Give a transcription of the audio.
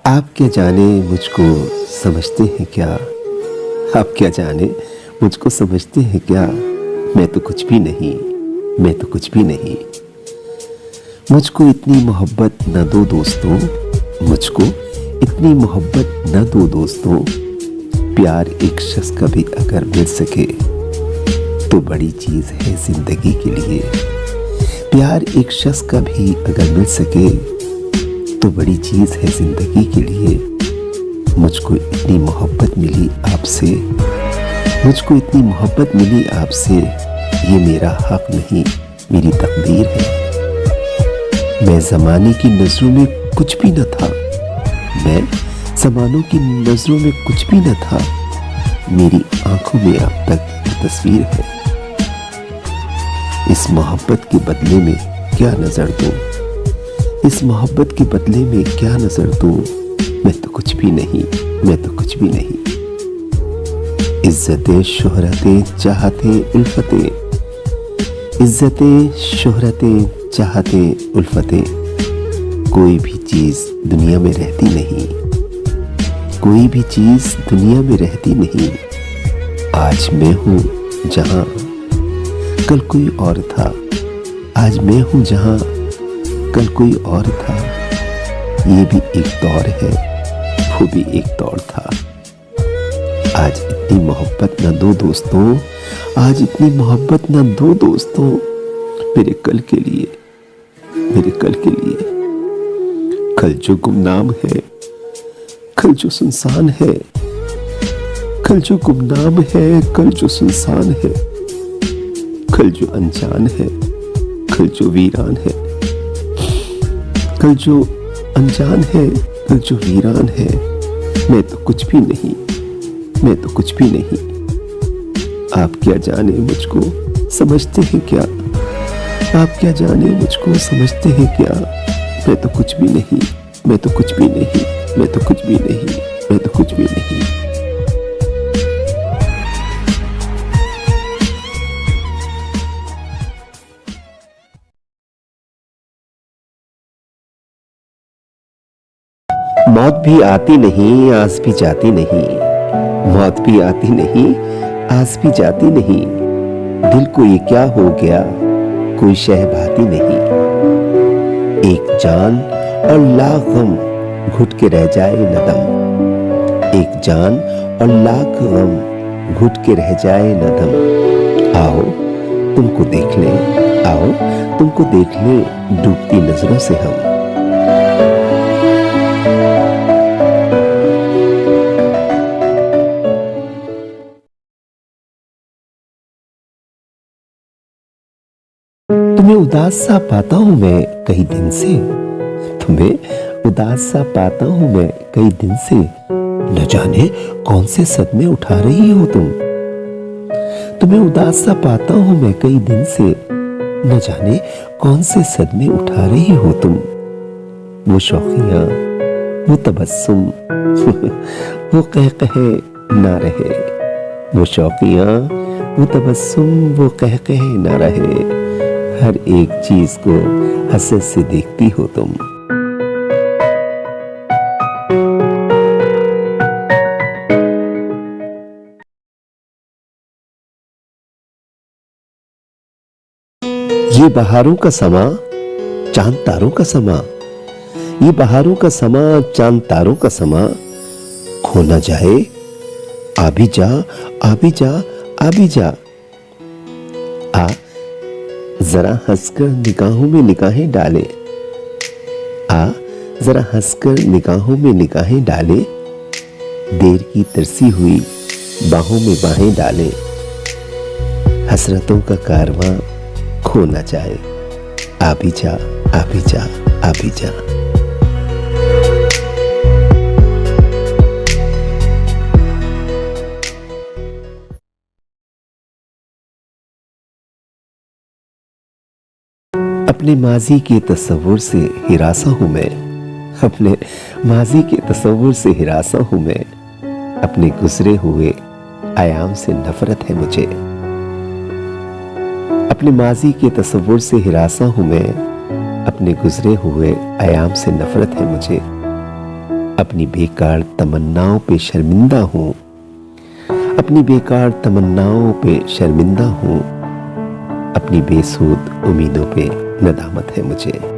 आप क्या जाने मुझको समझते हैं क्या। आप क्या जाने मुझको समझते हैं क्या। मैं तो कुछ भी नहीं, मैं तो कुछ भी नहीं। मुझको इतनी मोहब्बत न दो दोस्तों, मुझको इतनी मोहब्बत न दो दोस्तों। प्यार एक शख्स का भी अगर मिल सके तो बड़ी चीज है जिंदगी के लिए। प्यार एक शख्स का भी अगर मिल सके तो बड़ी चीज है जिंदगी के लिए। मुझको इतनी मोहब्बत मिली आपसे, मुझको इतनी मोहब्बत मिली आपसे। ये मेरा हक नहीं, मेरी तकदीर है। मैं जमाने की नजरों में कुछ भी न था, मैं जमानों की नजरों में कुछ भी न था। मेरी आंखों में अब तक तस्वीर है। इस मोहब्बत के बदले में क्या नजर दूं, इस मोहब्बत के बदले में क्या नजर दूं। मैं तो कुछ भी नहीं, मैं तो कुछ भी नहीं। इज्जतें शोहरतें चाहते उल्फतें, इज्जतें शोहरतें चाहते उल्फतें। कोई भी चीज दुनिया में रहती नहीं, कोई भी चीज दुनिया में रहती नहीं। आज मैं हूं जहां कल कोई और था, आज मैं हूं जहां कल कोई और था। ये भी एक दौर है, वो भी एक दौर था। आज इतनी मोहब्बत न दो दोस्तों, आज इतनी मोहब्बत न दो दोस्तों। मेरे कल के लिए, मेरे कल के लिए। कल जो गुमनाम है, कल जो सुनसान है, कल जो गुमनाम है, कल जो सुनसान है। कल जो अनजान है, कल जो वीरान है, कल जो अनजान है, कल जो वीरान है। मैं तो कुछ भी नहीं, मैं तो कुछ भी नहीं। आप क्या जाने मुझको समझते हैं क्या। आप क्या जाने मुझको समझते हैं क्या। मैं तो कुछ भी नहीं, मैं तो कुछ भी नहीं, मैं तो कुछ भी नहीं, मैं तो कुछ भी नहीं। मौत भी आती नहीं, आस भी जाती नहीं। मौत भी आती नहीं, आस भी जाती नहीं। दिल को ये क्या हो गया, कोई शह भाती नहीं। एक जान और लाख गम घुट के रह जाए नदम। एक जान और लाख गम घुट के रह जाए नदम। आओ तुमको देख ले, आओ तुमको देख ले डूबती नजरों से हम। तुम्हें उदास सा पाता हूं मैं कई दिन से, तुम्हें उदास सा पाता हूं मैं कई दिन से। न जाने कौन से सदमे उठा रही हो तुम। तुम्हें उदास सा पाता हूं मैं कई दिन से, न जाने कौन से सदमे उठा रही हो तुम। वो शौकियां, वो तबस्सुम, वो कहकहे ना रहे। वो शौकियां, वो तबस्सुम, वो कहकहे ना रहे। हर एक चीज को हसरत से देखती हो तुम। ये बहारों का समा, चांद तारों का समा। ये बहारों का समा, चांद तारों का समा। खो ना जाए, आ भी जा, आ भी जा, आ भी जा। आ जरा हंसकर निगाहों में निगाहें डाले। आ जरा हंसकर निगाहों में निगाहें डाले। देर की तरसी हुई बाहों में बाहें डाले। हसरतों का कारवां खो ना जाए। आ भी जा, आ भी जा, आ भी जा। अपने माजी के तस्वुर से हिरासा हूं मैं, अपने माजी के तस्वुर से हिरासा हूं मैं। अपने गुजरे हुए आयाम से नफरत है मुझे। अपने माजी के तस्वुर से हिरासा हूं मैं। अपने गुजरे हुए आयाम से नफरत है मुझे। अपनी बेकार तमन्नाओं पे शर्मिंदा हूँ, अपनी बेकार तमन्नाओं पे शर्मिंदा हूँ, अपनी बेसुध उम्मीदों पे नदामत है मुझे।